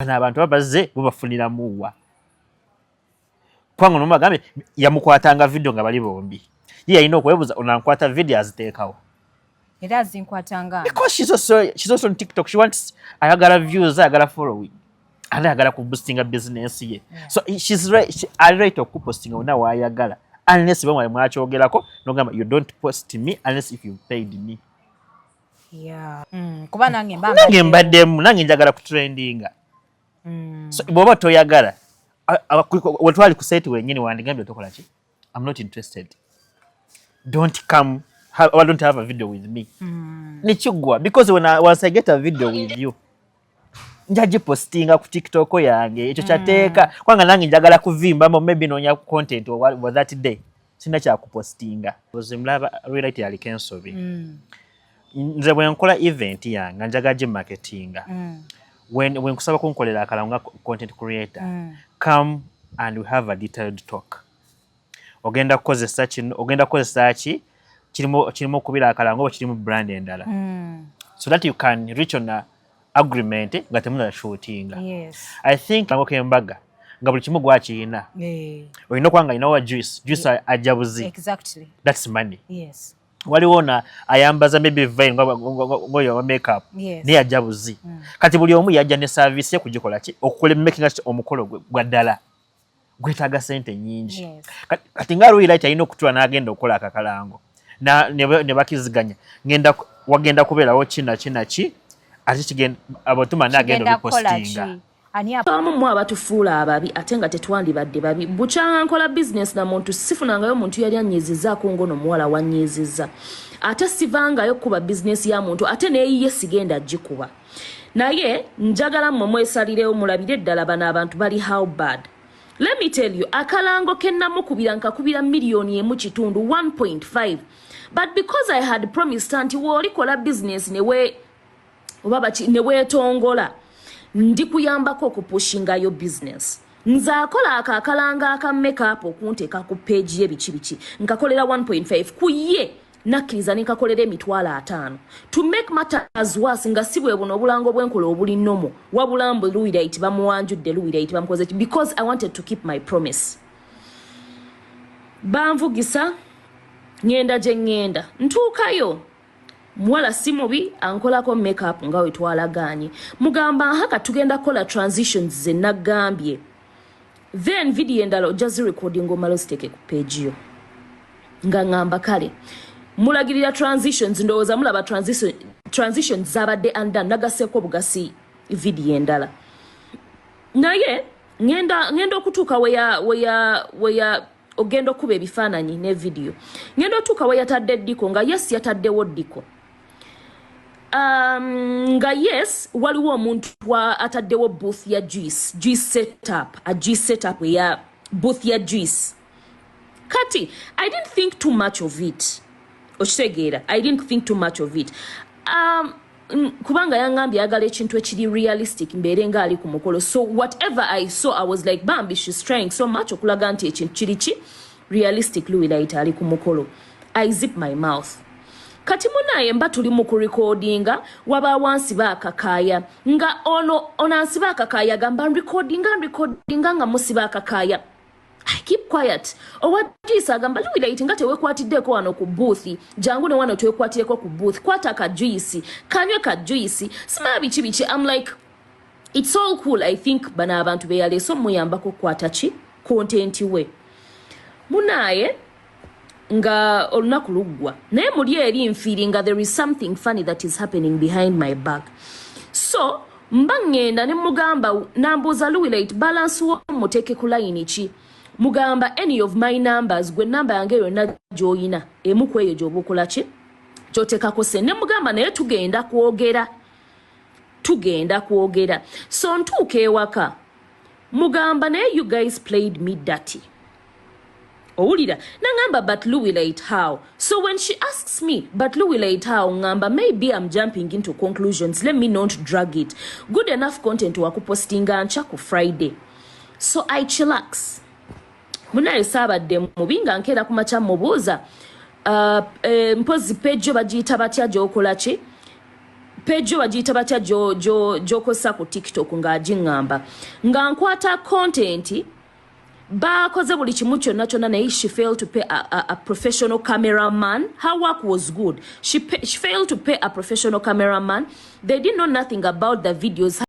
Abantu babaze bubafunira muwa. Kwangu nomagambe yamukwatanga video nga bali bombi. Ye alina okwebuza onankwata video aziteekawo. Era zinkwatanga. Because she's also on TikTok. She wants ayagala views, ayagala following. And ayagala ku boosting a business ye. Yeah. So she's right. I right to posting ona wa ayagala. Unless bamwe mwachogerako nogamba you don't post me unless if you paid me. Yeah. Kuba nange mbaddemu nange njagala ku trendinga. So bwoba toyagala wetwali ku site wenyini wandigambye tokola ki? I'm not interested. Don't come. I don't have a video with me. Nichugwa because once I get a video with you njaji postinga ku TikTok yange ekyo kyateeka kwanga nange njagala kuvimba maybe nonya content over that day sina kya kupostinga ozimlaba Luwilight yali kensobi nze bwe nkola event yange njagaje marketinga when kusaba kunkolera Akalango content creator come and we have a detailed talk ogenda kozesa ki kirimo kubira Akalango oba kirimu brand endala so that you can reach on a agreement nga temuna shooting. Yes. I think Akalango kembaga nga buli kimu gwakiyina olina kwanga inawa juice ajabuzi. Exactly. That's money. Yes. Waliwona ayambaza maybe vein ngoyo wa makeup ni ajabuzi. Kati buli omu yajja ne service ye kugikola ki okukola making us omukolo gwa ddala gwetaga sente nyingi. Yes. Kati nga Luwilight alina okutula n'agenda okukola Akalango na ne bakiziganya wagenda kubeerawo kina ki ate kigenda abatuma n'agenda okupostinga. Abamu mu abatufuula ababi ate nga tetwandibadde babi. Bukyanga nkola business na muntu sifunangayo muntu yali anyeezezzaako ngono muwala wanyeezezza. Ate sivangayo kuba business ya muntu ate neeyiye sigenda gikuba. Naye njagala mmwe mwesalirewo mulabire ddala bano abantu bali how bad. Let me tell you, Akalango kennamukubira nkakubira miliyoni emu kitundu 1.5. But because I had promised anti wolikola business neweetongola ndi kuyambako okupushinga yo business. Nze akola Akalango aka makeup okunteeka ku page ye biki nkakolera 1.5 kuye nakkiriza nkakolera emitwalo 5 to make matters worse nga sibwe buno obulango bwenkola obuli nomo wabulambo Luwilight bamuwanjudde Luwilight bamukoze because I wanted to keep my promise. Banvugisa ngenda gye ngenda ntuukayo muwala si mubi ankolako makeup nga we twalaganye mugamba haka tugenda kola transitions ze nagambye then video endala ojja recording omalo ziteeke ku page yo nga ngamba kale mulagirira transitions ndowooza mulaba transitions zabadde undone nagaseko bugasi video endala naye ngenda okutuuka weya ogenda okuba ebifaananyi ne video ngenda otuuka we yatadde ddiko nga yes yataddewo ddiko nga yes waliwo omuntu ataddewo booth ya juice setup ya booth ya juice kati I didn't think too much of it okitegeera I didn't think too much of it kubanga yangambye ayagala ekintu ekiri realistic mbeere nga ali ku mukolo so whatever I saw I was like bambi she's trying so much okulaga nti ekintu kiriki realistic Luwilight ali ku mukolo. I zip my mouth kati munaye mba tuli mu recordinga waba wansi bakakaya nga onansi bakakaya gamba recordinga nga musiba akakaya I keep quiet. Owadisa agamba Luwilight nga tewekwatiddeko wano ku booth jangu ne wano twekwatireko ku booth kwata ka juice kanywe ka juice sima biki I'm like it's all cool. I think bana abantu beyaleso muyambako kwata ki content we munaye nga olunaku luggwa naye muli eri feeling there is something funny that is happening behind my back so mbangenda ne mugamba nambuza Luwilight balance wo muteke ku line ki mugamba any of my numbers gwe number yange yonna joyina emu kweyo gyobukola ki kyotekako se ne mugamba naye tugenda kwogera so ntuuka ewaka mugamba naye you guys played me dirty owulira nangamba but Luwilight how so when she asks me but Luwilight how ngamba maybe I'm jumping into conclusions let me not drag it good enough content wakupostinga ncha ku Friday so I chillax munaye sabadde mubinga nkera kumacha mubuuza mpozi page bagiyita batya gyokola ki page wagiyita batya gyokozesa ku TikTok ng'agiŋŋamba nga nkwata content bakoze buli kimu kyonna kyonna naye she failed to pay a professional cameraman. Her work was good. She failed to pay a professional cameraman. They didn't know nothing about the videos.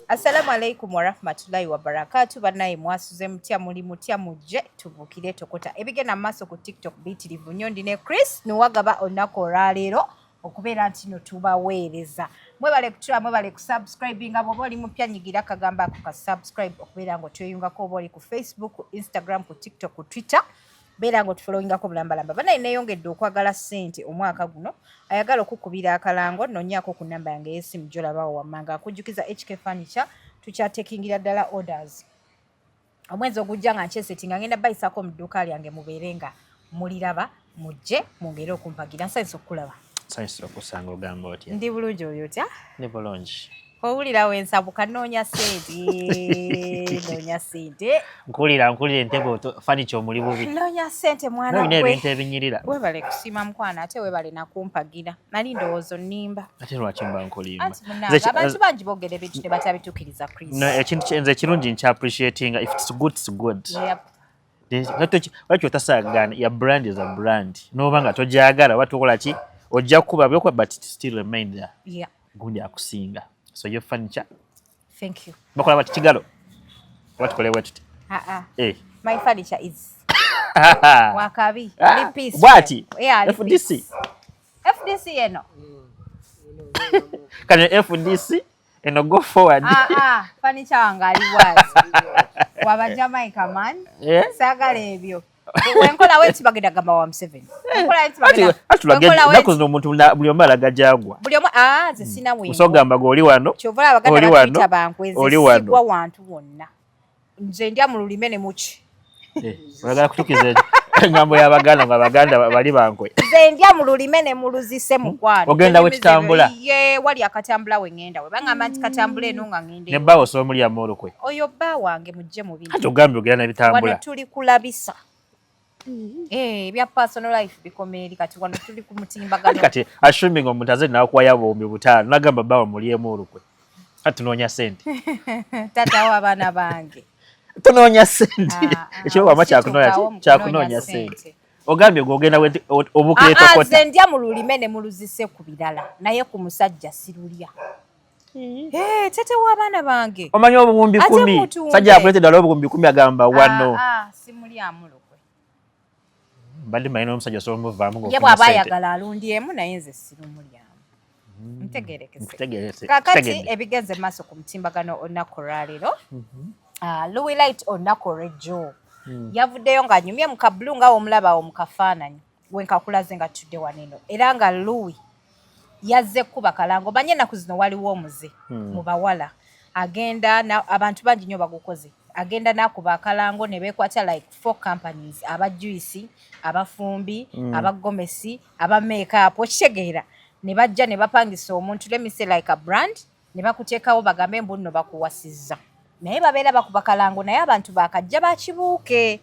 Assalamu alaikum wa rahmatullahi wa barakatuh. Banaye mwasuze mutya muli mutya mujje tubukire tokota ebigenda maaso ku TikTok bitirivu nnyo ndine Chris nuwagaba onako olwaleero okubeera nti no tubaweereza. Mwebale kutula mwebale kusubscribe nga bwoba oli mupya nyigira kagamba ako ka subscribe okubeera ngo tweyungako oba oli ku Facebook, ku Instagram, ku TikTok, ku Twitter. Beera ngo tufollowingako bulambalamba. Banaye neeyongedde okwagala ssente omwaka guno ayagala okukubira Akalango nonyaako ku namba yange y'essimu gy'olabawo wammanga akujjukiza HK Furniture tukyatekingira ddala orders. Omwezi ogujja nga nkyesettinga ngenda bayisako mu dduuka lyange mubeere nga muliraba mujje mwongere okumpagira. Nsanyusa okukulaba. Nsanyusa okusanga ogamba otya? Ndi bulungi oli otya? Ndi bulungi. Owulira wensabuka noonya ssente noonya ssente. Nkulira entebe furniture omuli bubi. Noonya ssente mwana gwe. gwe. Ebintu ebinyirira. Webale kusiima mukwana ate webale nakumpagira. Nali ndowoozo nnimba. Ate lwaki mba nkulimba? Abantu bangi boogera ebintu tebatabituukiriza Chris. No, ekintu nze kirungi nkya appreciating. If it's good, it's good. Yep. Lwaki otasagana ya brand is a brand. N'oba nga togyagala watukola ki ojja kuba byokuba but it still remain there. Yeah. Gundi akusinga. So your furniture. Thank you. Bakola bati kigalo. Watukole wetuti. My furniture is wakabi. Piece. Bwati. Yeah, FDC. FDC eno. Can you FDC and go forward? Furniture wangali wazi. Waba Jamaica man. Sagala ebyo. Wenkola wetu bagenda gamba wa M7. Wenkola wetu bagenda. Atulagenda nakuzo omuntu buli omu alaga jagwa. Buli omu ze sina wingo. Musogamba go oli wano. Kyovula baganda bakita bankweze sigwa wantu wonna. Nze ndya mu lulime ne muki. Bagala kutukiza ngambo y'Abaganda nga Abaganda bali bankwe. Nze ndya mu lulime ne muluzise mukwano. Ogenda wetutambula. Ye wali akatambula we ngenda we. Bangamba nti katambula eno nga ngende. Ne bawo so muli amoro kwe. Oyo bba wange mujje mu bindi. Ate ogambe ogenda na bitambula. Wano tuli kulabisa. Bya personal life bikomeri kati wano tuli ku mutimbagano. Kati assuming omuntu azze nawe kwa yabo mu butaano nagamba bawo muli emoro kwe. Ati noonya sente. Tata wa bana bange. Tunoonya sente. Ekyo wama kyakunoonya sente. Ogambye ogenda obukire tokota. Nze ndya mu lulime ne muluzise ku birala naye ku musajja sirulya. Tete wa bana bange. Omanyi obuwumbi 10. Sajja akulete ddala obuwumbi 10 agamba wano. Simuli amulokwe. Bali mayino omusajja so muvaamu ngo. Ye bw'aba ayagala alundyemu naye nze sirumulyamu. Ntegerekese. Kakati ebigenze maaso ku mutimbagano olunaku olwaleero. Luwilight olunaku olw'ejjo. Yavuddeyo ng'anyumye mu kabulu nga omulaba awo mu kafaananyi. Wenkakulaze nga tudde waneno. Era nga Luwi yazze kuba Kalango. Manye ennaku zino waliwo omuze mu bawala. Agenda abantu bangi nnyo bagukoze. Agenda nakuba Akalango ne bekwata like 4 companies aba juice abafumbi abagomesi aba makeup okitegeera ne bajja ne bapangisa omuntu let me say like a brand ne bakuteekawo bagambe mbunno bakuwasizza naye babeera bakuba Kalango naye abantu bakajja bakibuuke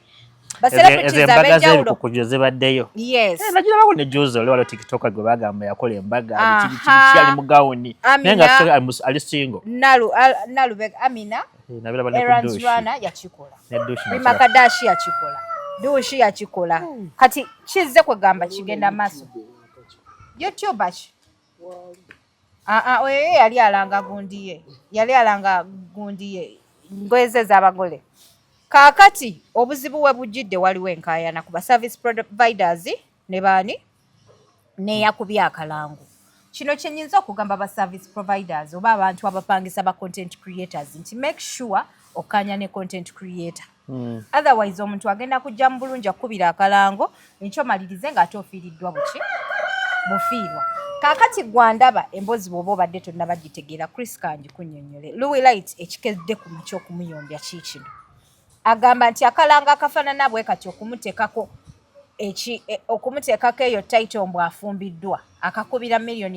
celebrities ab'enjawulo kujoze baddeyo. Yes. Najira bako ne Jozo leo wale TikToker gwe bagamba yakola embaga ali mu gawuni nenga ali single. Nalu beg Amina. Nabila bale kudushi. Eranzwana yakikola. Bimakadashi yakikola. Dushi yakikola. Kati kizze kwegamba kigenda maso. YouTube achi. Oyo yali alanga gundiye. Ngwezeza abagole. Kakati obuzibu we bujidde waliwo enkayana kuba service providers ne bani ne yakubya Akalango. Kino kyenyinza okugamba ba service providers oba abantu abapangisa ba content creators nti make sure okanya ne content creator. Otherwise omuntu agenda kujja mu bulungi akubira Akalango ekyo malirize nga atofiiriddwa bufiirwa. Kakati gwandaba embozi bwoba obadde tonna bagitegeera Chris Kanji kunnyonnyole. Luwilight ekikedde ku makyo okumuyombya kikino. Agamba nti Akalango akafaanana bwe kati okumuteekako okumuteekako eyo title mbw afumbiddwa akakubira $1 million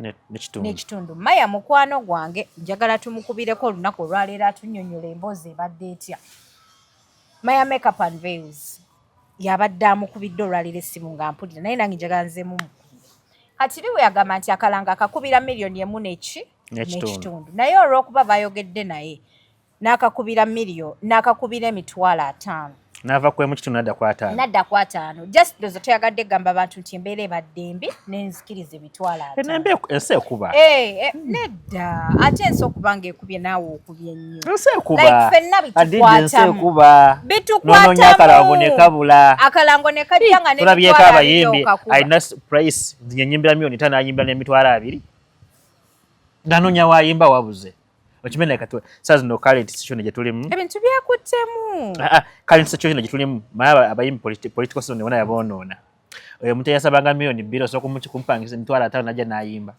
n'ekitundu. Maya mukwano gwange njagala tumukubireko olunaku olwaleero atunnyonnyola emboozi ebadde etya. Maya Makeup and Veils yabadde amukubidde olwaleero essimu nga mpulira naye nange njagala nzeemu mukubire. Kati Liwe yagamba nti Akalango akakubira $1,000,000 naye olw'okuba bayogedde naye n'akakubira emitwalo 5. N'ava ku ekitundu nadda ku 5. Just dozo toyagadde gamba abantu nti embeera ebadde mbi n'enzikiriza emitwalo 5. Ensi ekuba. Nedda ate ensi okuba ng'ekubye naawe okubye nnyo. Ensi ekuba. Like ffenna bitukwatamu. N'onoonya Akalango ne kabula. Akalango ne kajja nga n'emitwalo 2 abayimbi alina price zinyimbira $5,000 ayimbira n'emitwalo 2. N'anoonya waayimba wabuze. Okimenya kati sazi no current situation gye tulimu. Ebintu byakuttemu. Current situation gye tulimu maya abayimbi political system nebona yabonoona. Oyo omuntu yasabanga $2,000,000 so kumpangisa emitwalo 5 najja n'ayimba.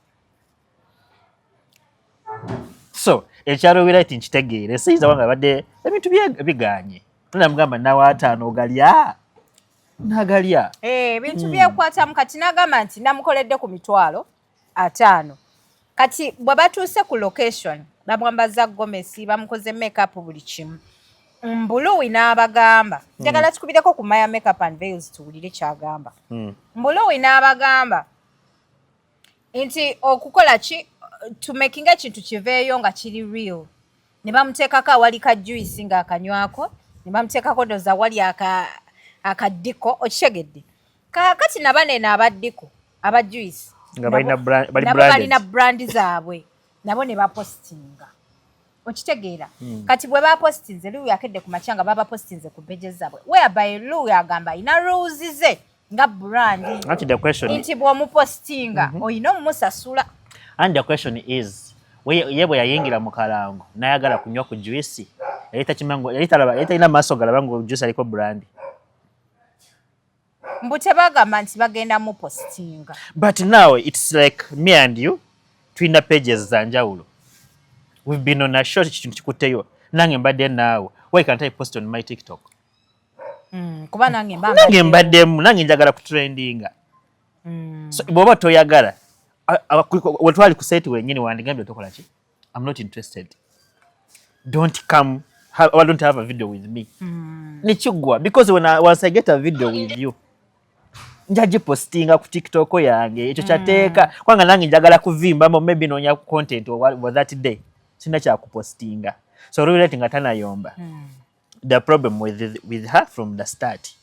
So ekyalo Luwilight nkitegeere siyiza wanga badde ebintu biganye. Namugamba nawa 5 ogalya. Nagalya. Ebintu byekwatamu kati nagamba nti namukoledde ku mitwalo 5. Kati bwe batuuse ku location bamwambaza gomesi bamukoze makeup buli kimu. Mbuluwi n'abagamba njagala tukubireko ku Maya Makeup and Veils tuwulire kyagamba. Mbuluwi n'abagamba nti okukola ki tumekinga ekintu kiveeyo nga kiri real. Ne bamuteekako awali ka juice nga akanywako ne bamuteekako doza wali akaddiko okitegedde. Kakati nabanene abaddiko aba juice nabo balina brand zaabwe nabo ne bapostinga okitegeera. Kati bwe bapostinze Liwe yakedde ku machanga baba postinze ku pages zaabwe whereby Liwe agamba ina rules ze nga brand nti bw'omupostinga oyina omumusasula. And the question is yebwe yayingira mu Kalango nayagala kunywa ku juice yalita kimango yalita ina maaso galaba ngo juice aliko brand. Mbute bagamba nti bagenda mu postinga. But now it's like me and you twina pages za njawulo. We've been on a short kintu kikuteyo nange mbadde naawe. Why can't I post on my TikTok? Kuba nange mbaddemu nange njagala kutrendinga. So bw'oba toyagala wetwali ku site wenyini wandigambye tokola ki? I'm not interested. Don't come. I don't have a video with me. Nichugwa because once I get a video with you njaji postinga ku TikTok yange ekyo kyateeka kwanga nange njagala kuvimba maybe nonya content for that day sina kya kupostinga. So Luwilight nga tanayomba. The problem with her from the start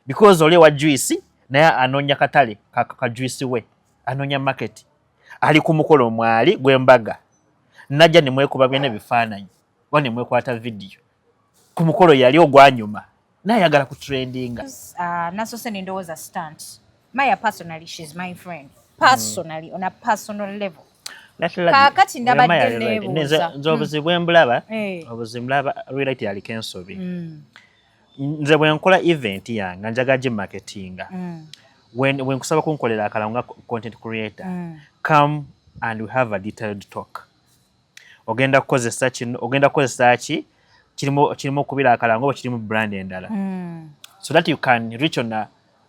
because ole wa juice naye anonya katale ka juice we anonya market ali ku mukolo mwali gw'embaga najja ne mwekuba byene bifaananyi wane mwekwata video ku mukolo yali ogwanyuma naye yagala ku trendinga. Naso se ndowooza stunt. Maya personally she's my friend. Personally on a personal level. Kakati ndabadde neebuuza. Nze obuzibu embulaba Luwilight yaliko ensobi. Nze bwe nkola event yange njaga gi marketinga. When kusaba kunkolera Akalango content creator, come and we have a detailed talk. Ogenda kukozesa ki kirimo kubira Akalango kirimo brand endala. So that you can reach on a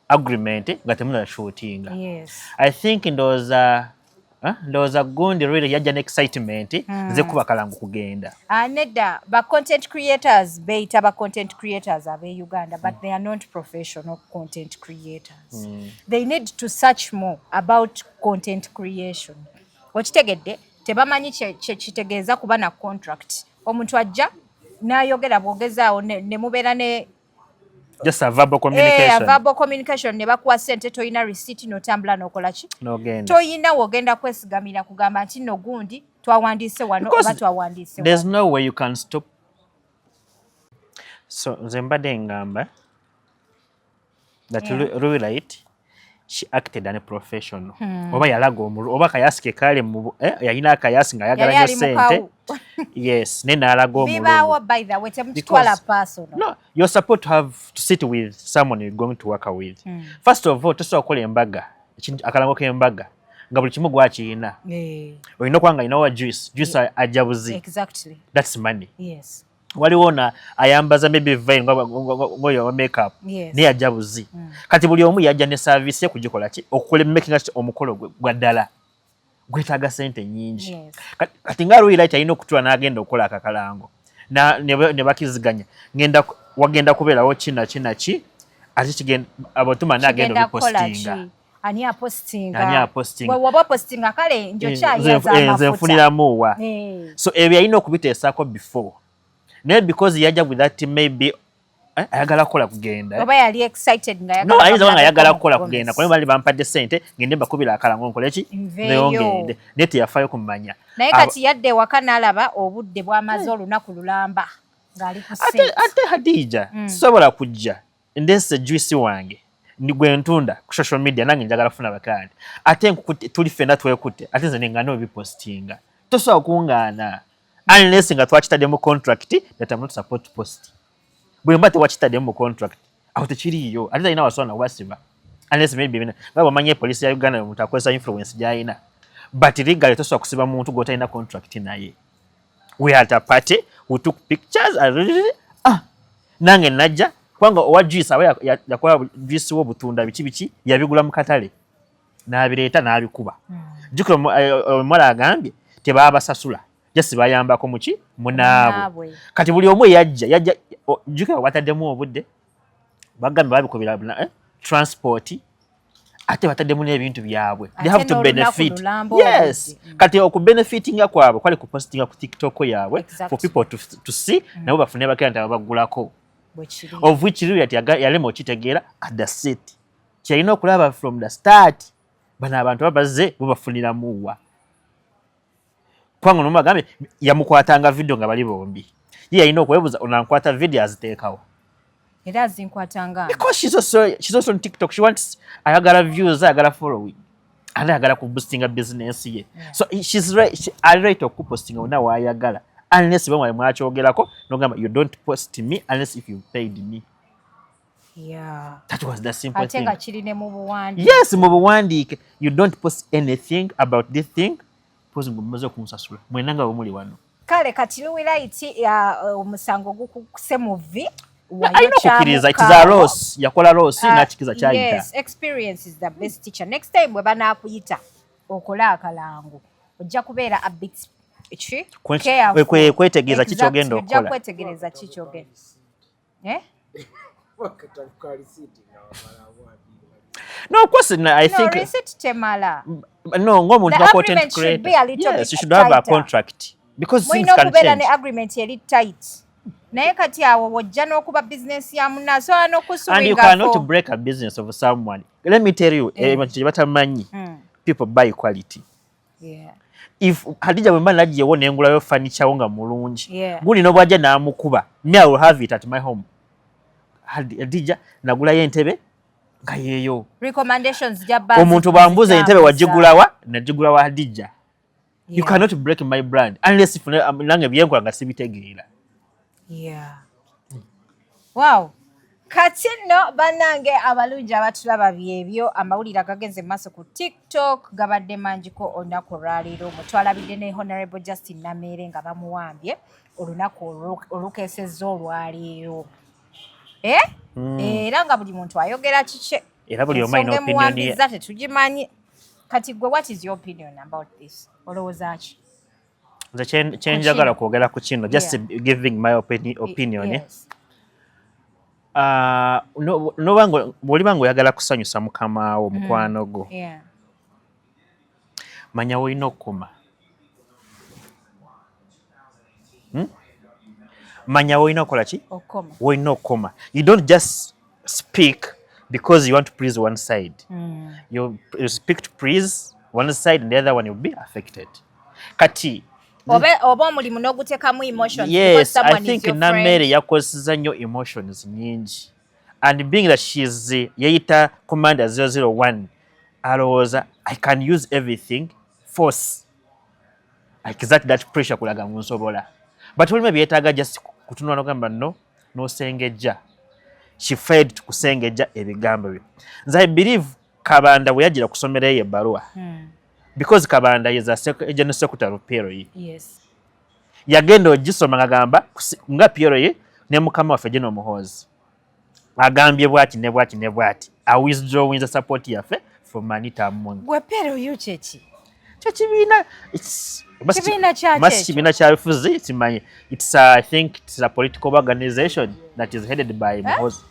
agreement nga temuna shooting. Yes. I think ndoza gundi really yaja ne excitement ze kuba Akalango kugenda. Nedda ba content creators beita ba content creators abe Uganda but they are not professional content creators. They need to search more about content creation. Okitegedde tebamanyi kitegeeza kuba na contract. Omuntu ajja n'ayogera bwogezaawo ne mubeera ne just a verbal communication. A verbal communication ne bakuwa sente toyina receipt n'otambula n'okola ki? N'ogenda. Toyina wogenda kwesigamira kugamba nti nno gundi twawandiise wano oba twawandiise wano. There's no way you can stop. So nze mbadde ngamba that Luwilight she acted as a professional. Oba yalaga oba kayasike kale yalina akayasi nga yagala nyo sente. Yes, nena alaga omulungu. Bibawo by the way temutwala personal. No, you're supposed to sit with someone you're going to work with. First of all, tosobola kukola embaga, Akalango k'embaga nga buli kimu gwakiyina. Olina okwanga inawa juice ajabuzi. Exactly. That's money. Yes. Waliwo na ayambaza maybe vein ngoyo makeup ne ajabuzi. Kati buli omu yajja ne service ye kugikola ki okukola making omukolo gwa ddala. gwetaaga sente nyingi. Yes. Kati nga Luwilight alina okutula n'agenda okukola Akalango. Ne bakiziganya. Wagenda kubeerawo ki ate kigenda abatuma n'agenda okupostinga. Ani apostinga. Waba postinga kale njo kyayaza amafuta. Nze nfuniramu wa. So ebyo alina okubiteesako before. Naye because yajja with that maybe ayagala kukola kugenda. Oba yali excited nga yagala. No, ayinza nga ayagala kukola kugenda. Kwa bali bampadde sente ngende mbakubira Akalango nkole ki? Neongende. Neti yafayo kumanya. Naye kati yadde waka n'alaba obudde bw'amaze olunaku lulamba ng'ali ku sente. Ate Hadija sobola kujja ndese juice wange nigwe ntunda ku social media nange njagala kufuna bakandi. Ate tuli fena twekutte ate nze nengana obipostinga. Tosobola kungaana. Unless nga twakitadde mu contract that I'm not supposed to post. Bwe mbate wakitadde mu contract aho tekiriyo ate alina wasona wasiba. Unless maybe ngabo manye police ya Uganda mutakwesa influence jaina. But legally tosobola kusiba muntu gotalina contract naye. We had a party, we took pictures nange najja kwanga owa juice aba yakola juice wo butunda biki yabigula mu katale n'abireeta n'abikuba. Jukira mwala agambye tebaba sasula just bayambako muki munaabwe. Kati buli omu yajja jukira wataddemu obudde bagambye babikubira transport ate bataddemu n'ebintu byabwe. They have to benefit. Yes. Kati okubenefitinga kwabwe kwali kupostinga ku TikTok yabwe for people to see nabo bafune bakenda bagulako. Of which Luwilight yalema okitegeera at the set. Kyalina okulaba from the start. Bano abantu babaze bubafuniramu wa. Kwangu nomba gambe yamukwatanga video nga bali bombi. Ye yalina okwebuza onankwata video aziteekawo. Era azinkwatanga. Because she's also on TikTok. She wants ayagala views, ayagala following. And ayagala kuboostinga business ye. Yeah. So she's right okupostinga ona wayagala. Unless bamwe mwakyogerako nogamba you don't post me unless if you paid me. Yeah. That was the simple thing. Atenga kirine mu buwandi. Yes, mu buwandi you don't post anything about this thing. Post mumaze kumusasula. Mwenanga bomuli wano. Kale kati Luwilight ya omusango gukuse movie. Ayina kukiriza it is a loss. Yakola loss nakikiza kyayita. Yes, experience is the best teacher. Next time bwe banaakuyita okola Akalango ojja kubeera a bit kwetegereza kikyogenda okukola. Ojja kwetegereza kikyogenda. No, of course, I think. No, receipt temala. No, ngomuntu wa content creator. Yes, you should have a contract because things can change. Mwino agreement yeri tight. Naye kati awo wojja n'okuba business ya munna so anokusuminga. And you cannot break a business of someone. Let me tell you, batamanyi people buy quality. Yeah. If Hadija bwe mbana nagiye wona engulayo furniture wonga mulungi. Guni no bwajja namukuba. Me I will have it at my home. Hadija nagulayo entebe nga yeyo. Recommendations jabba. Omuntu bambuza entebe wajigulawa najigulawa Hadija. You cannot break my brand unless if nange byenkola nga sibitegeera. Yeah. Wow. Kati no banange abalungi abatulaba byebyo amawulire agagenze maso ku TikTok gabadde manjiko olunaku olwaleero mutwalabidde ne Honorable Justin Namere nga bamuwambye olunaku olukeesezza olwaleero. Era nga buli muntu ayogera kike. Era buli omu alina opinion ye. Tetugimanyi. Kati gwe what is your opinion about this? Olowooza ki? The change agala kwogera ku kino just giving my opinion. Yes. No bango boli bango oyagala kusanyusa mukama wo mukwano go. Yeah. Manya woino okoma. Manya woino okola ki? Okoma. Woino okoma. You don't just speak because you want to please one side. You speak to please one side and the other one will be affected. Kati oba omulimu n'oguteekamu emotions. Yes, I think Namere yakozesa nnyo emotions nyingi. And being that she's yayita commander 001 alowooza I can use everything force like that pressure kulaga munsobola. But oli maybe yetaaga just kutunula n'ogamba n'osengejja. She failed to kusengejja ebigambo bye. Nze I believe Kabanda bwe yajjira kusomera ye ebbaluwa. Because Kabanda is a general secretary of PRO. Yes. Yagenda ogisoma ngagamba nga PRO ne mukama waffe General Muhoozi. Agambye bwati ne bwati ne bwati. I withdrawing the support yaffe from Manita Mungu. Gwe PRO yucheki. Chachibina, Chibina Chafuzi, it's I think it's a political organization that is headed by Muhozi.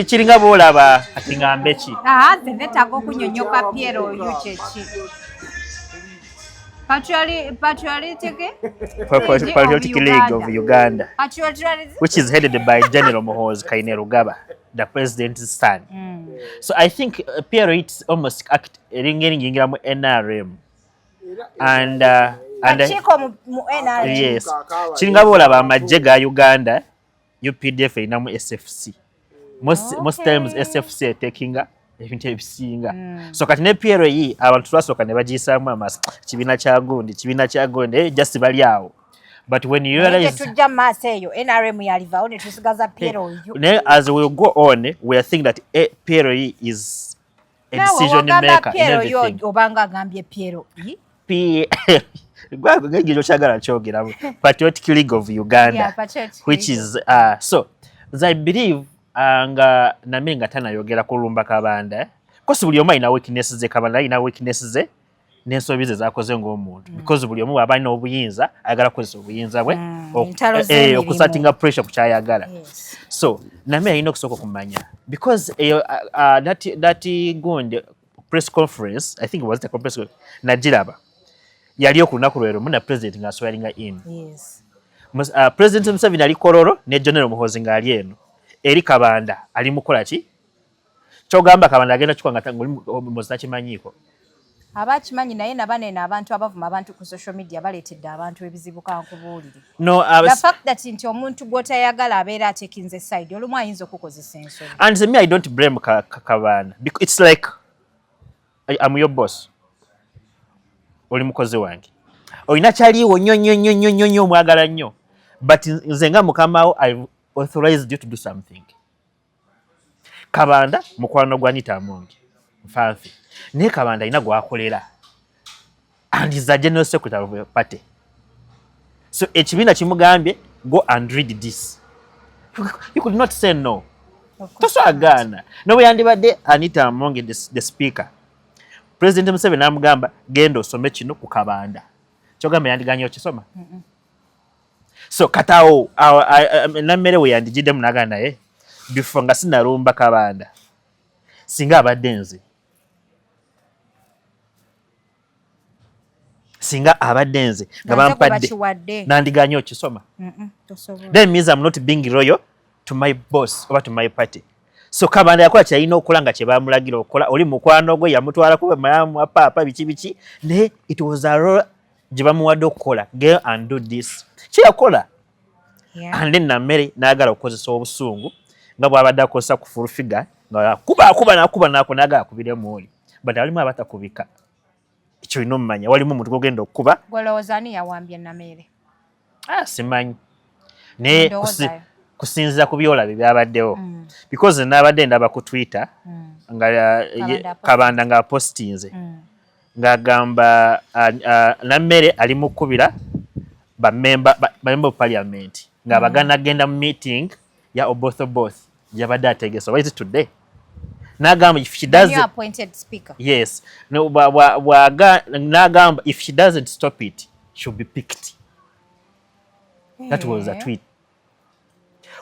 Chiringa bolaba atingambe ki. Netago kunyonyoka Piero yuchechi. Patriotic League of Uganda, which is headed by General Muhoozi Kainerugaba, the president's son. So I think Piero it's almost ringing NRM. And yes, Chiringa bolaba amajje Uganda, UPDF inamu SFC. Most times SFC taking ebintu ebisinga. So kati ne Piero yi abantu twasoka ne bagisamu amasa kibina kya gonde just bali awo. But when you realize tujja maso eyo NRM yalivawo ne tusigaza Piero yu. As we go on, we are thinking that Piero yi is a decision maker in everything. Piero yo obanga gambye Piero yi. Patriotic League of Uganda, which is so as I believe nga namenga tana yogera kulumba kabanda because buli omu ina weaknesses ze kabanda ina weaknesses ze n'ensobize zakoze ng'omuntu because buli omu aba ina obuyinza ayagala kukozesa obuyinza bwe okusatinga pressure ku kyayagala. So namenga ina okusooka okumanya because that gonde press conference, I think it was the conference Najiraba yali okunaku lwero muna president nga swearinga in. Yes. President Museveni ali Kololo ne General Muhoozi nga ali eno. Eri Kabanda ali mukola ki? Kyogamba Kabanda agenda kikwanga tangu Muhoozi kimanyiko. Abakimanyi naye nabanene abantu abavuma abantu ku social media baleetedde abantu ebizibu kankubuulire. No, the fact that nti omuntu gw'otayagala abeera atekinze side olumu ayinza okukozesa ensobi. And me, I don't blame Kabanda because it's like I'm your boss. Oli mukozi wange. Oyina kyaliwo nnyo omwagala nnyo. But nze nga mukamawo I authorized you to do something. Kabanda mukwano gwa Anita Amongi. Mfanfi. Ne Kabanda ina gwakolera. And is the general secretary of your party. So ekibiina kimugambye go and read this. You could not say no. Toswagana. No we yandibadde Anita Amongi the speaker. President Museveni namugamba gendo some kino ku Kabanda. Kyogamba yandiganya okisoma. So katao nammere we yandigidde munagana naye before nga sinalumba Kabanda. Singa abadde nze. Singa abadde nze nga bampadde nandiganya okisoma. That means I'm not being loyal to my boss or to my party. So Kabanda yakola kyalina okukola nga kye bamulagira okukola oli mukwano gwe yamutwala kuba mayamu apapa biki ne it was a role gye bamuwadde okukola go and do this kye yakola. And then nammere n'agala okukozesa obusungu nga bw'abadde akozesa ku full figure nga kuba nako n'agala akubiremu oli but alimu abatakubika ekyo olina omumanya walimu omuntu gwogenda okukuba golowooza ani yawambye Namere simanyi ne kusinziza ku byolabye byabaddewo because n'abadde ndaba ku Twitter nga Kabanda nga postinze ng'agamba Nammere ali mu kkubira bamemba parliament nga bagana agenda mu meeting ya both yabadde ategesa. What is it today? N'agamba if she does appointed speaker. Yes. No, n'agamba if she doesn't stop it she'll be picked. That was a tweet.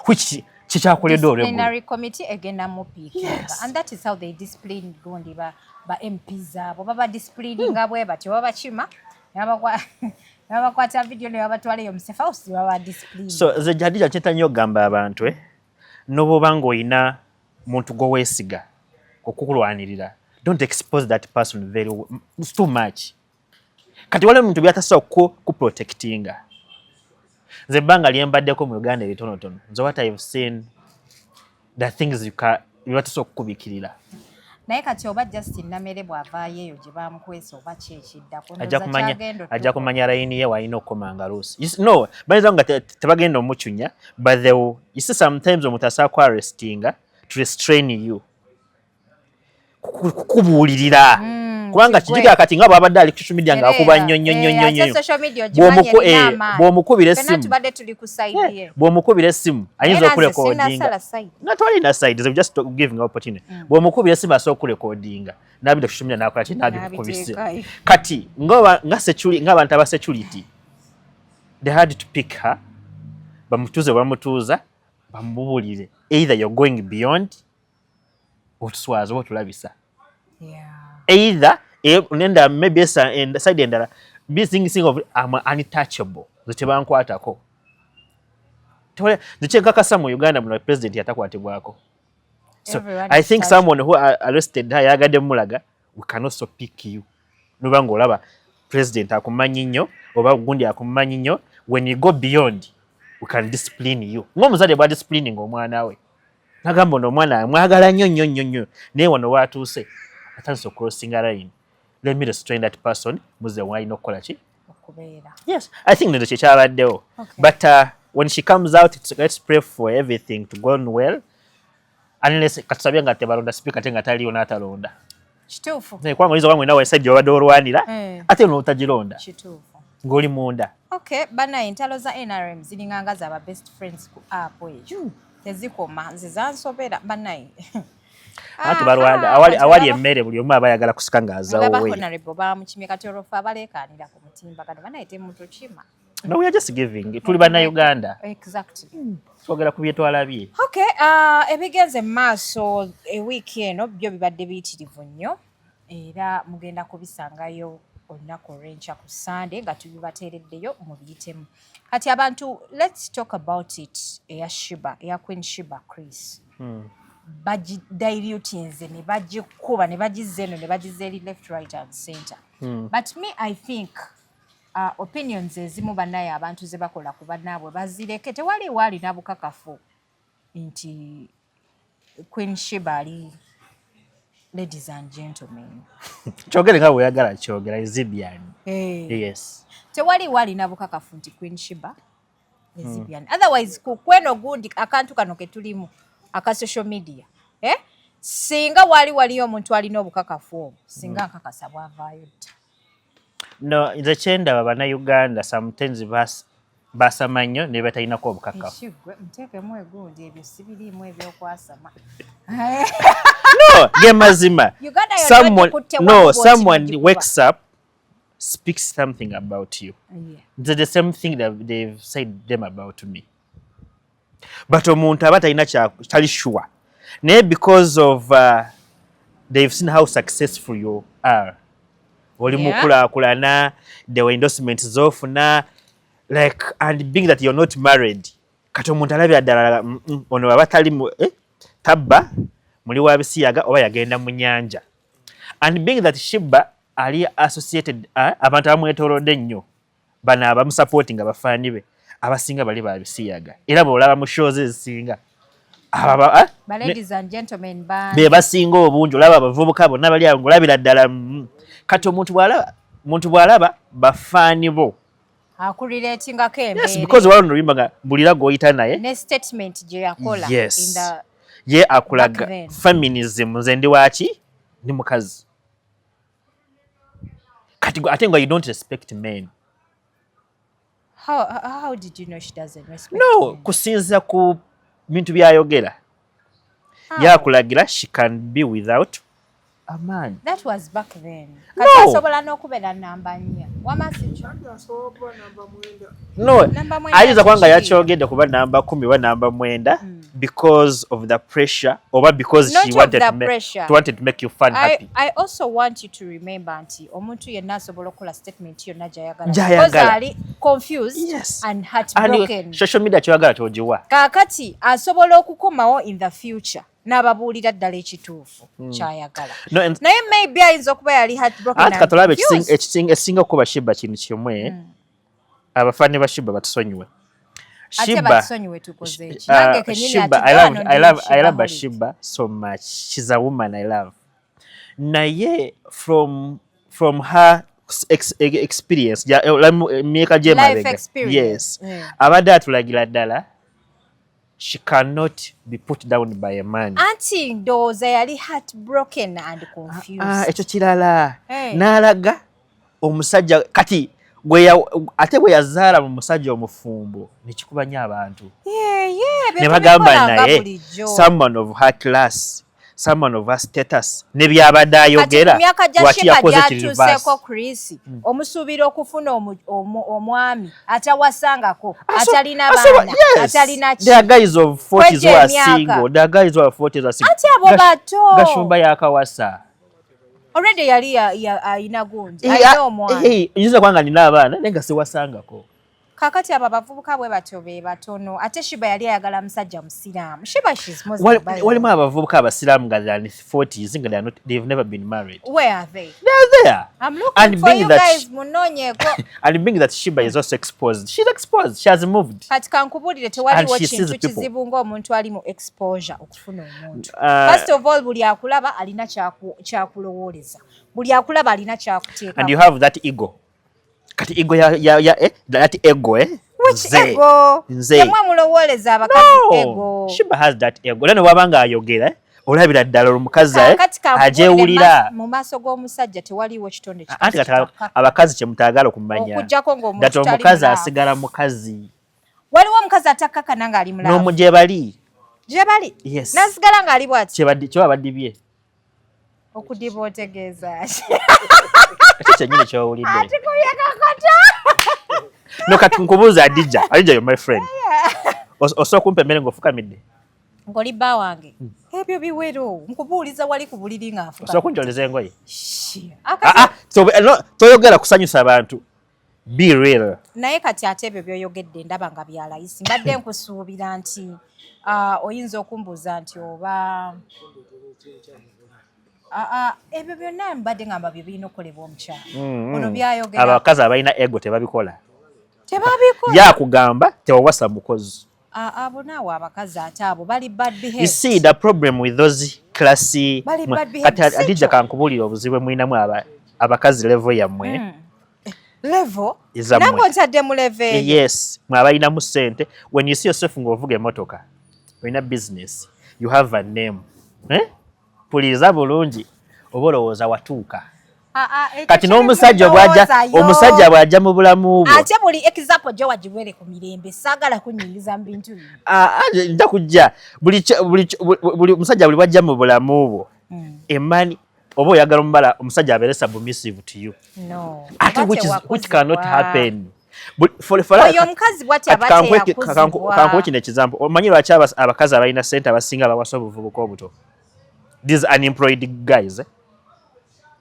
Which disciplinary committee egenda mu pick. And that is how they discipline gondi ba MPs abo baba disciplining bwe batyo baba chima nabakwata video ne babatwala yo Mr. Faust baba discipline. So ze jadija cheta nyo gamba abantu nobo bango ina muntu go wesiga okukulwanirira don't expose that person very it's too much. Kati wale muntu byatasa ku protectinga ze banga lyembaddeko mu Uganda ebitonotono. So what I've seen the things you have to kubikirira. Naye kati oba Justin Namere bw'avaayo eyo gye bamukwesa oba kyekiddako ajja kumanya layini ye walina okukomanga luusi. No, bayinza nga tebagenda omucunya but you see sometimes omuntu asaako arrestinga to restrain you. Kukubuulirira kubanga kijika kati nga babadde ali ku social media nga akuba nnyo social media ogimanyi bw'omukubira essimu tubadde tuli ku side ye bw'omukubira essimu ayinza okurekodinga nga twalina side they just giving opportunity bw'omukubira essimu asobola okurekodinga n'abidde ku social media n'akola ki n'abikubise kati ng'abantu aba security they had to pick her bamutuuza bamubulire either you're going beyond otuswaza oba otulabisa either nenda maybe side endala be thinking of I'm untouchable zetebankwatako nzekyekakasa mu Uganda muno president yatakwatibwako so I think someone who arrested her yagadde mulaga we can also pick you nuba ng'olaba president akumanyi nnyo oba gundi akumanyi nnyo when you go beyond we can discipline you ng'omuzadde bwa disciplining omwana we nagamba ono omwana mwagala nnyo naye wano waatuuse atandise crossing a line let me restrain that person muze walina okukola ki okubeera yes I think nendo kyekyabaddewo but when she comes out let's pray for everything to go on well unless katusabye nga tebalonda speaker te nga taliyo n'atalonda kituufu kwanga oyinza kwanga nawe side obadde olwanira ate n'otagironda kituufu ng'oli munda okay banaye entalo za NRM zilinganga zaba best friends ku app eyo tezikoma nze zansobera banaye ati balwanda awali emmere buli omu aba ayagala kusika ng'azaawo honorable bamukimye kati olwofa abaleekaanira ku mutimbagano banaye temutukima no we are just giving tuli bannayuganda exactly twogera ku bye twalabye okay ebigenze mu maaso ewiiki eno byo bibadde biyitirivu nnyo era mugenda kubisangayo olunaku olw'enkya ku Sunday nga tubibateereddeyo mubiyitemu kati abantu let's talk about it eya Queen Sheba Chris bagidilutinze ne bagikuba ne bagizza eno ne bagizza eri left right and center but me I think opinions ezimu bannaye abantu ze bakola ku bannaabwe bazireke tewali nabukakafu nti Queen Sheba ali ladies and gentlemen kyogere nga bweyagala kyogera ezibyani yes tewali nabukakafu nti Queen Sheba ezibyani otherwise kweno gundi akantu kano ketulimu aka social media singa waliyo omuntu alina obukakafu obwo singa nkakasa bwavaayo dda no nze kyendaba bannayuganda sometimes basama nnyo ne batalinako obukakafu muteekemu egundi ebyo sibiriimu ebyokwasama no ge mazima someone wakes up speaks something about you the same thing that they've said them about me but omuntu aba talina tali sure naye because of they've seen how successful you are oli mukulaakulana there were endorsements zofuna like and being that you're not married kati omuntu alabira ddala ono aba tali tabba muli wa bisiyaga oba yagenda mu nnyanja and being that Sheba ali associated abantu abamwetoolodde nnyo bano abamusupporting abafaani be abasinga bali ba bisiyaga era bw'olaba mu shows ezisinga ladies and gentlemen be basinga obungi olaba abavubuka bonna bali awo ng'olabira ddala kati omuntu bw'alaba bafaani bo akuriretingako embeera yes because waliwo oluyimba nga bulira gw'oyita naye ne statement gye yakola yes ye akulaga feminism nze ndi waki ndi mukazi kati ate nga you don't respect men how did you know she doesn't respect men? Kusinza ku bintu byayogera yakulagira she can be without a man. That was back then. Kati asobola n'okubeera namba 4 wamasicho no ayinza kwanga yakyogedde kuba namba 10 oba namba 9 because of the pressure or because not she wanted to make you fun happy. I also want you to remember nti omuntu yenna asobola okukola statement yonna gyayagala ali confused and heartbroken and social media kyayagala togiwa kakati asobola okukomawo in the future n'ababuulira ddala ekituufu kyayagala naye maybe ayinza okuba yali heartbroken ati katolabe ekisinga okuba Sheba kintu kimwe abafaani ba Sheba batusonyiwe Sheba I love Sheba so much. She's a woman I love. Naye from her experience, life experience. Yes. Abadde atulagira ddala she cannot be put down by a man. Anti ndowooza yali heartbroken and confused. Ekyo kirala. N'alaga omusajja kati ate bwe yazaala mu musajja omufumbo ne kikuba nnyo abantu. Ne bagamba naye someone of her class, someone of her status, ne byabadde ayogera lwaki yakoze kyatuuseeko Chris omusuubira okufuna omwami atawasangako atalina baana atalina there are guys of 40s who are single. There are guys who are 40s who are single. Ate abo bato Gashumba yakawasa already yali ayina gundi ayina omwana nyinza kwanga nina abaana naye nga siwasangako. Kakati aba bavubuka bwe bato be batono ate Shiba yali ayagala musajja musiraamu. Shiba she's Muslim. Walimu abavubuka abasiraamu nga they're in 40s nga they've never been married. Where are they? They're there. I'm looking for you guys munonyeko. And being that Shiba is also exposed. She's exposed. She has moved. Kati kankubulire tewaliwo kintu kizibu ng'omuntu ali mu exposure okufuna omuntu. First of all buli akulaba alina kyakulowooleza. Buli akulaba alina kyakuteeka. And you have that ego. Kati ego that ego Which ego? Yamwa mulowoleza abakazi ego. Shiba has that ego. Lano wabanga ayogera olabira ddala omukazi ajewulira mu maaso g'omusajja tewaliwo kitonde kitamu. Anti kati abakazi kye mutaagala okumanya. Okujjako ng'omuntu tali omukazi asigala mukazi. Waliwo omukazi atakkakana ng'ali mulamu. N'omujebali. Jebali? Yes. Nasigala ng'ali bw'ati. Kyo badibye. Okudiba otegeeza. Ekyo kyennyini ky'owulidde. Ati kubyekakata. No kati nkubuuza Adija you're my friend. Osobola kumpa emmere ng'ofukamidde? Ng'oli bba wange. Ebyo biwero. Nkubuuliza wali ku buliri ng'afukamidde. Osobola kunjoleza engoye? Toyogera kusanyusa abantu. Be real. Naye kati ate ebyo by'oyogedde ndaba nga bya layisi. Mbadde nkusuubira nti oyinza okumbuuza nti oba ebyo byonna mbadde ngamba bye birina okukolebwa omukyala. Ono byayogera. Abakazi abalina ego tebabikola. Tebabikola. Yakugamba tewawasa mukozi. Abo naawe abakazi ate abo bali bad behaved. You see the problem with those classy. Kati Adija kankubulira obuzibu mwinamu abakazi level yammwe. Level? Nango ntadde mu level. Yes. Mwabalina mu ssente. When you see yourself ng'ovuga emmotoka, olina business, you have a name. Puliriza bulungi oba olowooza watuuka. Kati n'omusajja bw'ajja mu bulamu bwo. Ate buli example gye wagiwere ku mirembe saagala kunyingiza mu bintu bino. Nja kujja buli musajja buli bw'ajja mu bulamu bwo emani oba oyagala omubala omusajja abeere submissive to you. No. Ate which cannot happen. Oyo omukazi bw'ati aba teyakuzibwa. Kankuwe kino ekizampo. Omanyi lwaki abakazi abalina ssente abasinga bawasa obuvubuka obuto? These unemployed guys.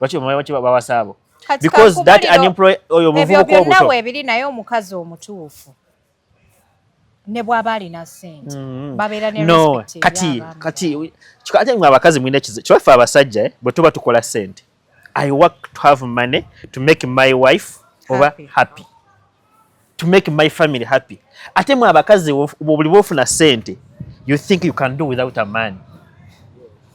Lwaki bawasa abo? Because that unemployed oyo obuvubuka obuto. Ebyo byonna weebiri naye omukazi omutuufu. Ne bw'aba alina ssente. Babeera ne respect. Kati mwe abakazi mwine kyaffe abasajja bwe tuba tukola ssente. I work to have money to make my wife happy. To make my family happy. Ate mwe abakazi buli bwofuna ssente, you think you can do without a man.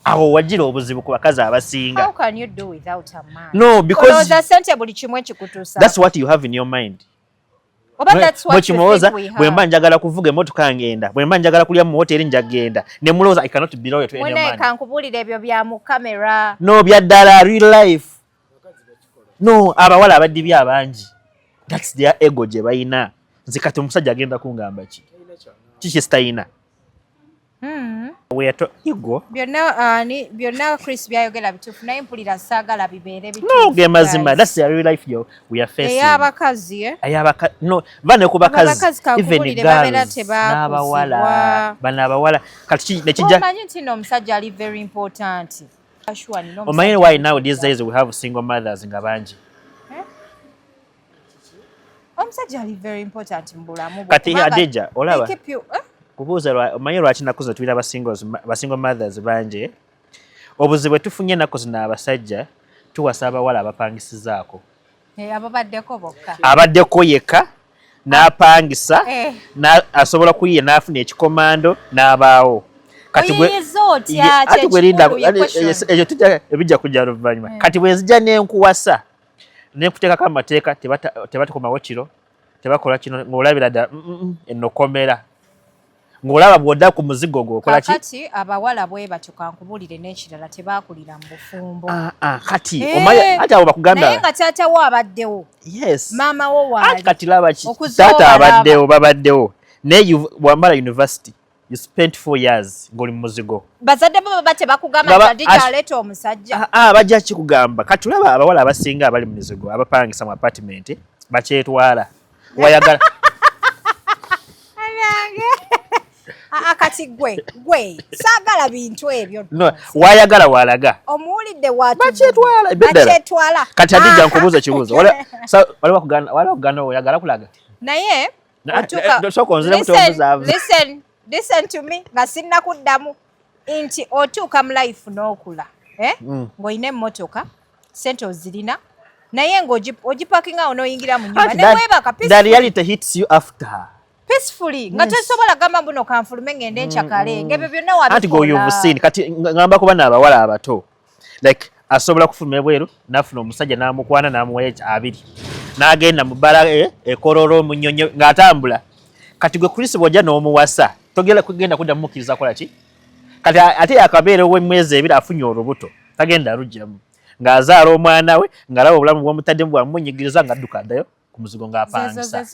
Awo wagira obuzibu ku bakazi abasinga. How can you do without a man? No, because that's what you have in your mind. Oba that's what you think we have. Bwemba njagala kuvuga emmotoka ngenda, bwemba njagala kulya mu hoteli njagenda, ne mulowooza I cannot be loyal to any man. Mune kankubulira ebyo bya mu camera. No, bya ddala real life. No, abawala abadibya abangi. That's their ego gye bayina. Nze kati omusajja agenda kungamba ki? Kiki sitayina? Ego. Byonna Chris byayogera bituufu naye mpulira saagala bibeere bituufu. No, ge mazima. That's the real life we are facing. Ey'abakazi. No, bane ku bakazi. Even girls. N'abawala. Bana abawala. Kati nekijja. Omanyi nti n'omusajja ali very important. Omanyi why now these days we have single mothers nga bangi. Omusajja ali very important mu bulamu. Kati Adija, olaba. Kubuuza omanyi lwaki ennaku zino tulina basingle mothers bangi. Obuzibu bwe tufunye ennaku zino abasajja tuwasa abawala abapangisizaako. Ababaddeko bokka. Abaddeko yekka n'apangisa asobola kuyiye n'afuna ekikomando n'abaawo. Kati ebijja kujja luvannyuma. Kati bwe nzija n'enkuwasa n'ekuteekako amateeka tebatukomawo kiro tebakola kino ng'olabira ddala ennokomera. ng'olaba bw'odda ku muzigo gwo okola ki? Kakati abawala bwe batuka nkubulire n'ekirala tebaakulira mu bufumbo. Kati omanya ate abo bakugamba naye nga taata wo abaddewo. Yes. Maama wo waali. Kati laba ki taata abaddewo babaddewo naye wamala university you spent 4 years ng'oli mu muzigo. Bazadde bo baba tebakugamba nti kyaleeta omusajja. Bajja kikugamba kati olaba abawala abasinga abali mu mizigo abapangisa mu apartment bakyetwala wayagala kati gwe saagala bintu ebyo. No, wayagala walaga. Omuwulidde watu bakyetwala. Kati adijja nkubuuza kibuuzo. Waliwo kugana oyagala kulaga. Naye listen to me nga sinnakuddamu nti otuuka mu life n'okula ng'olina emmotoka sente ozirina naye ng'ogipakinga awo n'oyingira mu nyumba ne weebaka the reality hits you after. Peacefully nga tosobola gamba mbuno kanfulume ngende nkyakale ng'ebyo byonna wabikola. Anti you've seen kati ngamba kuba n'abawala abato like asobola kufuluma ebweru n'afuna omusajja n'amukwana n'amuwa abiri n'agenda mu bbala ekororo mu nnyonyo ng'atambula kati gwe Chris bw'ojja n'omuwasa togenda kugenda kudda mumukkiriza kola ki kati ate akabeera ow'emyezi ebiri afunye olubuto tagenda alugyamu ng'azaala omwana we ng'alaba obulamu bw'omutaddemu bwamunyigiriza ng'adduka addayo ku muzigo ng'apangisa.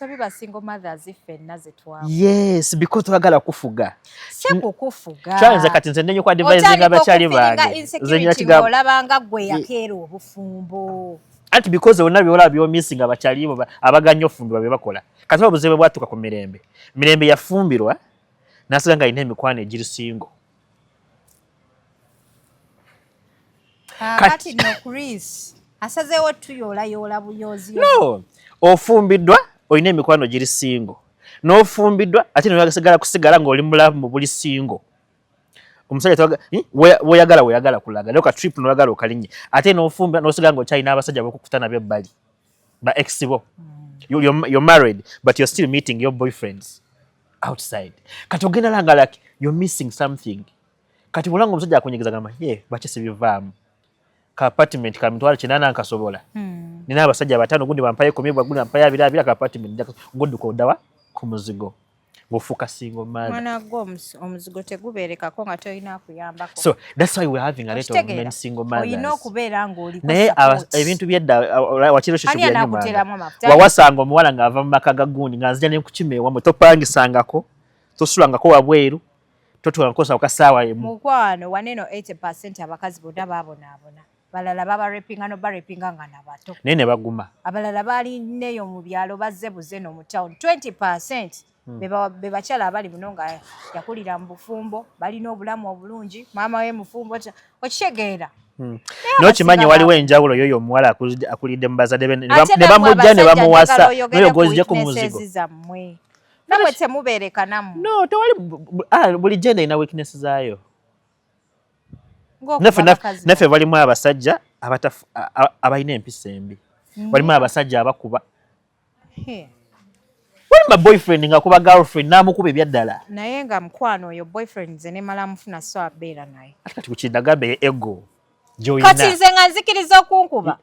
Yes, because twagala kufuga. Sekukufuga. Kyanze kati nze nenyo kwa advising abakyali bange. Zenye kiga olabanga gwe yakeera obufumbo. Anti because wonna byola byo missing abakyali bo abaganyo fumbirwa bye bakola. Kati obuzibe bwatuka ku mirembe. Mirembe yafumbirwa nasiga nga ine emikwana egiri singo. Kati no Chris. Asazeewo tuyola buyozi. No. Ofumbiddwa olina emikwano giri singo. N'ofumbiddwa ate n'oyasigala kusigala ng'oli mulamu mu buli singo. Omusajja weyagala kulaga. Leo ka trip n'oyagala okalinye. Ate n'ofumba n'osigala ng'okyalina abasajja b'okukutana b'ebbali. Ba ex bo. You're married, but you're still meeting your boyfriends outside. Kati ogenda langa like you're missing something. Kati mulanga omusajja akunyigiza gamba, bakye sibivaamu. Ka apartment ka mitwalo 8 nkasobola. Nina abasajja 5 gundi bampaye 10 gundi bampaye 2 ka apartment ng'odduka oddawa ku muzigo. Ng'ofuuka single mother. Mwana gwo omuzigo tegubeerekako nga toyina kuyambako. So that's why we're having a lot of men single mothers. Oyina okubeera ng'oli ku naye ebintu byedda wakiro kyo byanyuma. Wawasanga omuwala ng'ava mu maka ga gundi ng'azija ne kukima ewammwe topangisangako tosulangako wabweru totwala okasaawa emu. Mukwano waneno 80% abakazi bonna baabonaabona. Balala baba repinga no barepinga nga nabato. Nene baguma. Abalala bali neyo mu byalo bazze buzeno mu town. 20% bebakyala abali muno nga yakulira mu bufumbo balina obulamu obulungi maama we mufumbo okitegeera. N'okimanyi waliwo enjawulo yoyo omuwala akulidde mu bazadde ne bamujja ne bamuwasa noyo gozije ku muzigo. Namwe temubeereka namu. No, tewali buli gender ina weakness zaayo. Nefe balimu abasajja abalina empisa embi. Balimu abasajja abakuba. Walimu boyfriend nga kuba girlfriend n'amukuba ebyaddala. Naye nga mukwano oyo boyfriend ze ne mala mufuna so abeera naye. Kati kukindagambe ego. Kati nze nga nzikiriza okunkuba.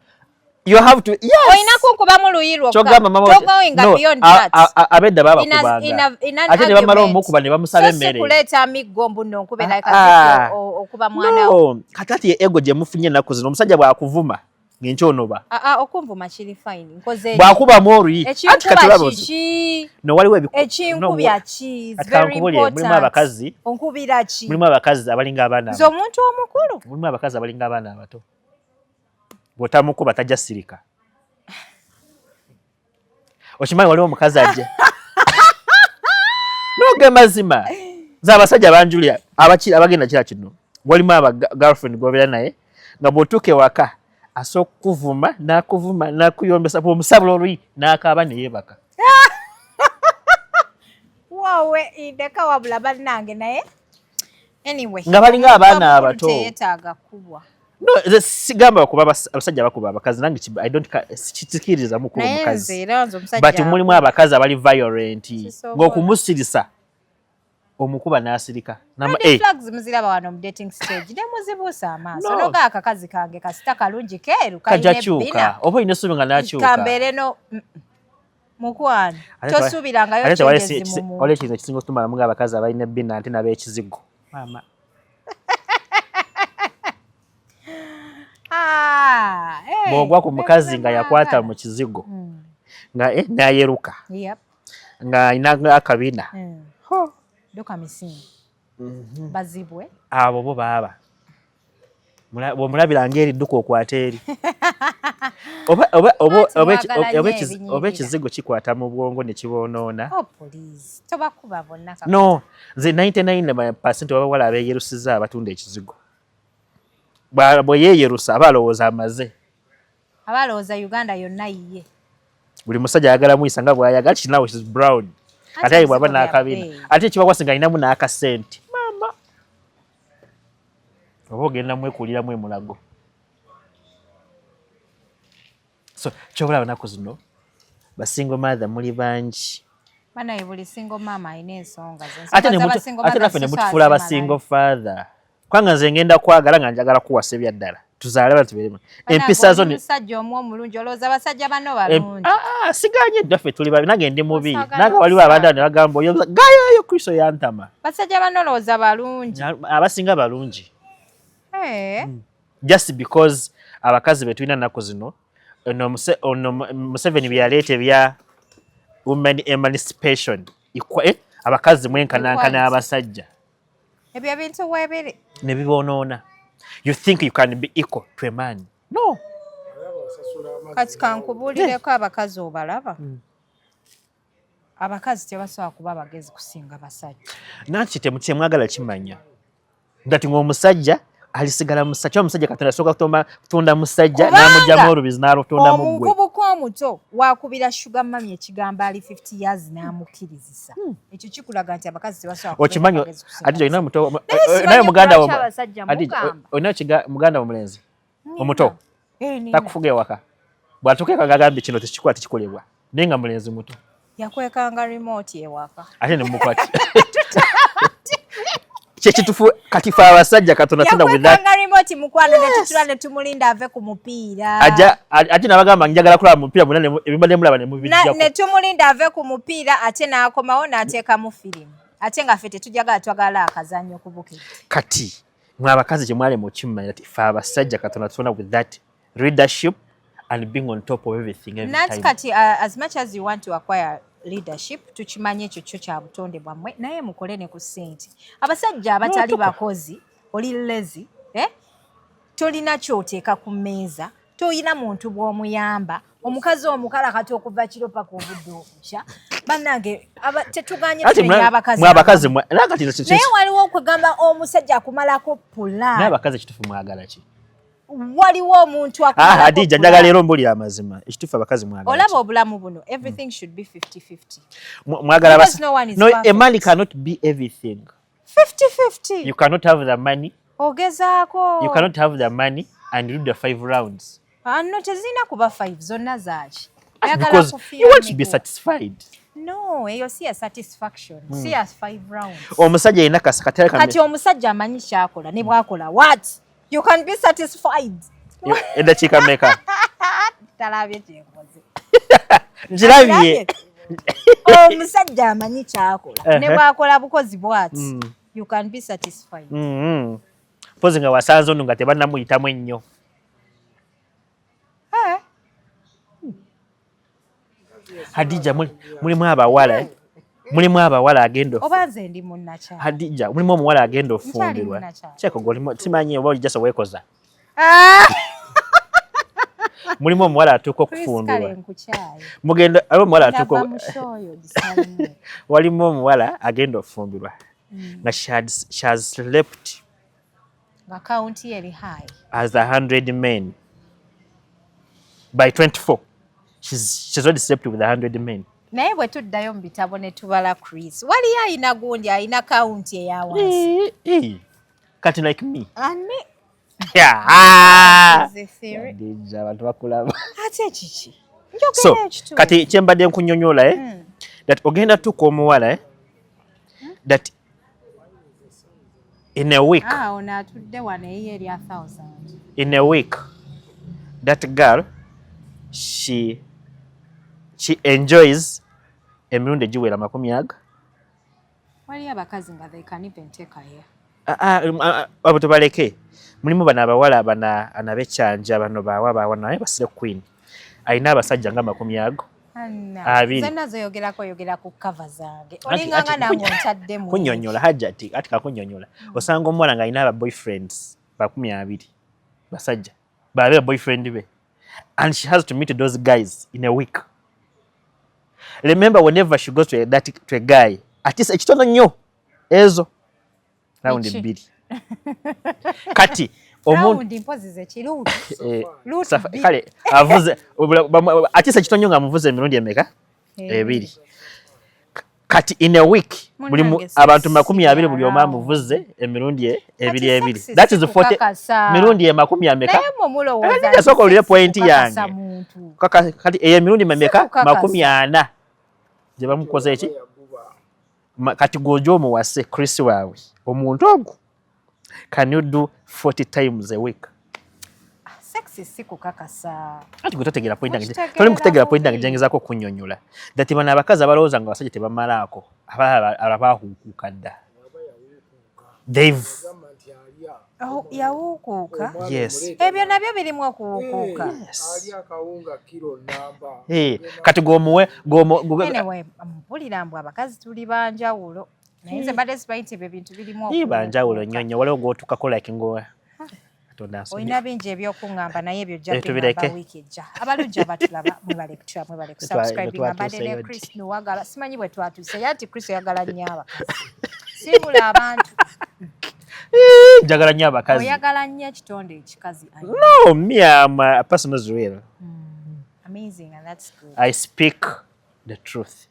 You have to, yes. Oyina kunkuba mu luyiro ka. Chogamba mama beyond that. Abedda baba kubanga. Ate ne bamala omukuba ne bamusaba emmere. So kuleta migombo n'onkube like okuba mwana. No, katati ego gye mufunye naku zino omusajja bwakuvuma ng'enkyonoba. Okunvuma kiri fine. Nkoze. Bwakuba mori. Ati katulabo. No waliwo ebikuba. Ekinkubya ki is very important. Mulimu abakazi. Onkubira ki. Mulimu abakazi abalinga abaana. Zo omuntu omukulu. Mulimu abakazi abalinga abaana abato. Bwotamukuba tajja sirika. Okimanyi waliwo omukazi ajje. Noge mazima. Z'abasajja banjulira abagenda kira kino. Walimu aba girlfriend gobeera naye nga bw'otuuka ewaka asooka kuvuma n'akuyombesa bw'omusabula oluyi n'akaaba ne yeebaka. Waawe indeka wabula bannange naye. Anyway. Nga balinga abaana abato. Teyeetaaga kubwa. No, sigamba kuba abasajja bakuba abakazi nange I don't kitikiriza mu kuba omukazi. But mulimu abakazi abali violent ng'okumusirisa omukuba n'asirika. Flags muziraba wano mu dating stage ne muzibuusa amaaso noga akakazi kange kasita kalungi keeru kajakyuka oba ine subi nga n'akyuka. Kambeere no Mukwano tosuubirangayo kyongezi mu olwo ekintu ekisinga okutumalamu ng'abakazi abalina ebbina ate n'ab'ekizigo maama bw'ogwa ku mukazi nga yakwata mu kizigo nga n'ayeruka nga alina akabina doka misingi bazibwe abo bo baaba bw'omulabira ng'eridduka okwata eri oba ekizigo kikwata mu bwongo ne kiboonoona no nze 99% abawala abeeyerusiza abatunda ekizigo bwe yeeyerusa aba alowooza amaze aba alowooza Uganda yonna yiye buli musajja ayagala muyisa nga bw'ayagala kinawo is brown ate ayi bw'aba n'akabina ate ekibakwasa nga alinamu n'akasente maama oba ogenda mwekuliramu emulago so kyobulaba nnaku zino basingo maatha muli bangi banaye buli singo maama alina ensonga ate naffe ne mutufuula abasingo father kwanga nze ngenda kwagala nga njagala kuwasa ebyaddala tuzaale bana tubeeremu empisa zo musajja omu omulungi olowooza abasajja bano balungi siganye ddaffe tuli babi nange ndi mubi nange waliwo abantu ne bagamba oyo gayoyo kristo yantama basajja bano olowooza balungi abasinga balungi just because abakazi betulina nnaku zino ono Museveni bye yaleeta ebya women emancipation abakazi mwenkanankana abasajja ebyo ebintu weebiri ne biboonoona you think you can be equal to a man no kati kankubuulireko abakazi obalaba abakazi tebasobola kuba bagezi kusinga basajja nanki temwagala kimanya ngati ng'omusajja alisigala musajja omusajja Katonda asooka kutunda musajja n'amugyamu olubizi n'alutondamu ggwe omuvubuka omuto wakubira sugar mami ekigambo ali 50 years n'amukkirizisa ekyo kikulaga nti abakazi tebasobola okimanyi ati olina muto naye muganda wo muganda wo mulenzi omuto takufuga ewaka bw'atuuka agambye kino tekikuba tekikolebwa naye nga mulenzi muto yakwekanga remote ewaka ate ne mukwati kyekitufu kati fe abasajja Katonda tunda with that yakwekanga remote mukwano ne tutula ne tumulinda ave ku mupiira ate nabagamba njagala kulaba mu mupiira munane ebibadde mulaba ne mubijjako ne tumulinda ave ku mupiira ate n'akomawo n'ateekamu firimu ate nga ffe tetujagala twagala akazannyo ku buketi kati mwe abakazi kye mwali mukimanya nti fe abasajja Katonda tunda with that leadership and being on top of everything every time. Kati as much as you want to acquire leadership tukimanye ekyo kyo kya butonde bwammwe naye mukole ne ku ssente abasajja abatali bakozi oli lezi tolina kyoteeka ku mmeeza toyina muntu bw'omuyamba omukazi omukala kati okuva kiro paka obudde okukya bannange tetuganye tumenya abakazi naye waliwo okugamba omusajja akumalako pula naye abakazi ekitufu mwagala ki waliwo omuntu Adija njagala leero mbulira amazima ekitufu abakazi mwagala olaba obulamu buno everything should be 50-50 mwagala no a man cannot be everything 50-50 you cannot have the money ogezaako you cannot have the money and do the 5 rounds no tezina kuba 5 zonna zaaki because you want to be satisfied no eyo si ya satisfaction si ya 5 rounds omusajja yina kasakatale kati omusajja amanyi kyakola ne bwakola what you can be satisfied edakiika mmeka talabye kyekoze nkirabye omusajja amanyi kyakola ne bwakola bukozi bwati you can be satisfied pozi nga wasanze ono nga tebannamuyitamu ennyo Hadija mulimu abawala agenda oba nze ndi munnakyala Hadija mulimu omuwala agenda ofumbirwa kyeko golimu simanyi oba olijasa weekoza mulimu omuwala atuuka okufumbirwa mugenda aba omuwala atuuka walimu omuwala agenda ofumbirwa nga she has slept nga count eri high as 100 men by 24 she's already slept with 100 men naye bwe tuddayo mu bitabo ne tubala Chris waliyo ayina gundi ayina kawunti eya wansi kati like me ani abantu bakulaba ate kiki so kati kyembadde nkunyonyola that ogenda tuka omuwala that in a week ono atudde wano eyiye eri 1000 in a week that girl she she enjoys emirundi egiwera 40. Waliyo abakazi nga they can even take her here. Abo tubaleke. Mulimu bano abawala bana anabekyanja bano bawa naye basire queen. Alina abasajja nga 40. Zena zoyogerako yogera ku cover zange. Olinganga nange ontaddemu. Kunyonyola hajati ati kakunyonyola. Osanga omuwala nga alina aba boyfriends 20 basajja. Babe boyfriend be. And she has to meet those guys in a week. Remember, whenever she goes to a guy, at least ekitono nnyo ezo round 2. Kati round impozi kirundi. Kale avuze at least ekitono nnyo nga muvuze emirundi emeka 2. Kati in a week buli abantu 20 buli omu amuvuze emirundi 2. That is 40 mirundi 40 Naye mulowooza. Ndio soko lile point yange. Kati emirundi emeka 40 je bamukoze eki kati gojo omuwase Chris waawe omuntu ogu can you do 40 times a week? Sexy sikukakasa. Ati gutotegera point yange. Toli mukutegera point yange jengezako kunyonyola. Dati bana abakazi abalowooza nga basajja tebamalako abahukuka dda. They've yawukuuka. Yes. Ebyo nabyo birimu okuwukuuka. Ali akawunga kilo namba. Kati Anyway, mpulira mbu abakazi tuli banjawulo. Naye nze badde simanyi ebyo bintu birimu okuwukuuka. banjawulo nnyonnyo waliwo gw'otuukako like ngowa. Olina bingi ebyokuŋŋamba naye ebyo ojja bingamba wiiki ejja. Abalungi abatulaba mwebale kutula mwebale kusubscribinga mbadde ne Chris Nuwagala. Simanyi bwe twatuuse ye anti Chris oyagala nnyo abakazi. Sibula abantu. Njagala nnyo abakazi. Oyagala nnyo ekitonde ekikazi. No, me I'm a person who's real. Amazing, and that's good. I speak the truth.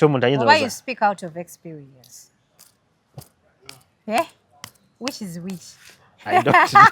Why you speak out of experience? Yeah? Which is which? I don't know.